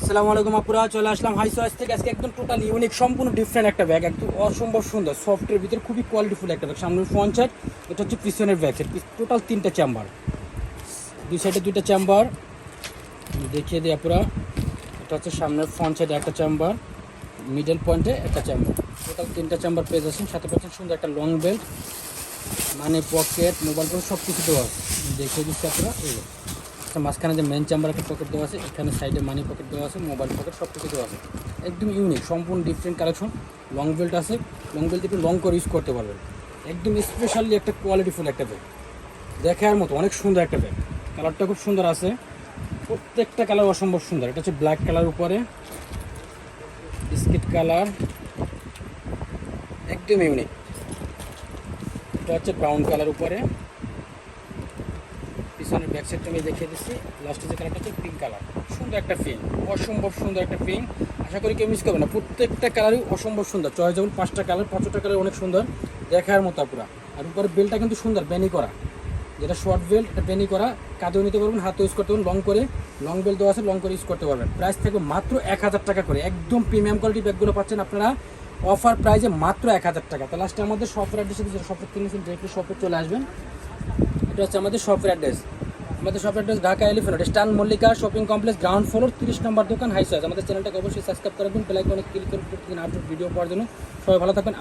আসসালামু আলাইকুম আপুরা, চলে আসলাম হাই চয়েস থেকে। আজকে একদম টোটাল ইউনিক, সম্পূর্ণ ডিফারেন্ট একটা ব্যাগ, একদম অসম্ভব সুন্দর সফটের ভিতরে খুবই কোয়ালিটিফুল একটা ব্যাগ। সামনের ফ্রন্ট সাইড, এটা হচ্ছে পিছনের ব্যাগ সাইড, টোটাল 3টা চেম্বার, দুই সাইডে 2টা চেম্বার দেখিয়ে দিই আপুরা। এটা হচ্ছে সামনের ফ্রন্ট সাইডে একটা চেম্বার, মিডল পয়েন্টে একটা চেম্বার, টোটাল 3টা চেম্বার পেয়ে যাচ্ছেন। সাথে পাচ্ছেন সুন্দর একটা লং বেল্ট, মানে পকেট, মোবাইল ফোন সব কিছু দেওয়া আছে। দেখিয়ে দিচ্ছি আপনারা, এই মাঝখানে যে মেন চেম্বার একটা পকেট দেওয়া আছে, এখানে সাইডে মানি পকেট দেওয়া আছে, মোবাইল পকেট সব কিছু দেওয়া আছে। একদম ইউনিক, সম্পূর্ণ ডিফারেন্ট কালেকশন। লং বেল্ট আছে, লং বেল্ট একটু লং করে ইউজ করতে পারবেন। একদম স্পেশালি একটা কোয়ালিটিফুল একটা ব্যাগ, দেখার মতো অনেক সুন্দর একটা ব্যাগ। কালারটা খুব সুন্দর আছে, প্রত্যেকটা কালার অসম্ভব সুন্দর। এটা হচ্ছে ব্ল্যাক কালার উপরে, বিস্কিট কালার, একদম ইউনিক। এটা হচ্ছে ব্রাউন কালার উপরে, পিছনের ব্যাক সাইডটা আমি দেখিয়ে দিচ্ছি। লাস্টে যে কালারটা হচ্ছে পিঙ্ক কালার, সুন্দর একটা পিঙ্ক, অসম্ভব সুন্দর একটা পিঙ্ক। আশা করি কেউ মিস করবে না, প্রত্যেকটা কালারই অসম্ভব সুন্দর। চয়েস যেমন 5টা কালার, 5টা কালার অনেক সুন্দর, দেখার মতো পুরা। আর উপরে বেল্টটা কিন্তু সুন্দর, বেনি করা, যেটা শর্ট বেল্ট, এটা বেনি করা, কাঁধেও নিতে পারবেন, হাতে ইউজ করতে পারবেন। লং করে লং বেল্ট দেওয়া আছে, লং করে ইউজ করতে পারবেন। প্রাইস থাকবে মাত্র 1000 টাকা করে। একদম প্রিমিয়াম কোয়ালিটি ব্যাগগুলো পাচ্ছেন আপনারা অফার প্রাইসে মাত্র 1000 টাকা। তো লাস্টে আমাদের শপের অ্যাড্রেস, যেটা শপে কিনেছেন ডিরেক্টলি শপে চলে আসবেন। এটা হচ্ছে আমাদের শপের অ্যাড্রেস। আমাদের শপের অ্যাড্রেস ঢাকা এলিফ্যান্ট রোড, স্টান Mallika shopping complex, ground floor, 30 number দোকান, হাই চয়েস। আমাদের চ্যানেলটাকে অবশ্যই সাবস্ক্রাইব করে দিন, বেল আইকনে ক্লিক করে প্রতিদিন আপডেট ভিডিও পাওয়ার জন্য। সবাই ভালো থাকবেন।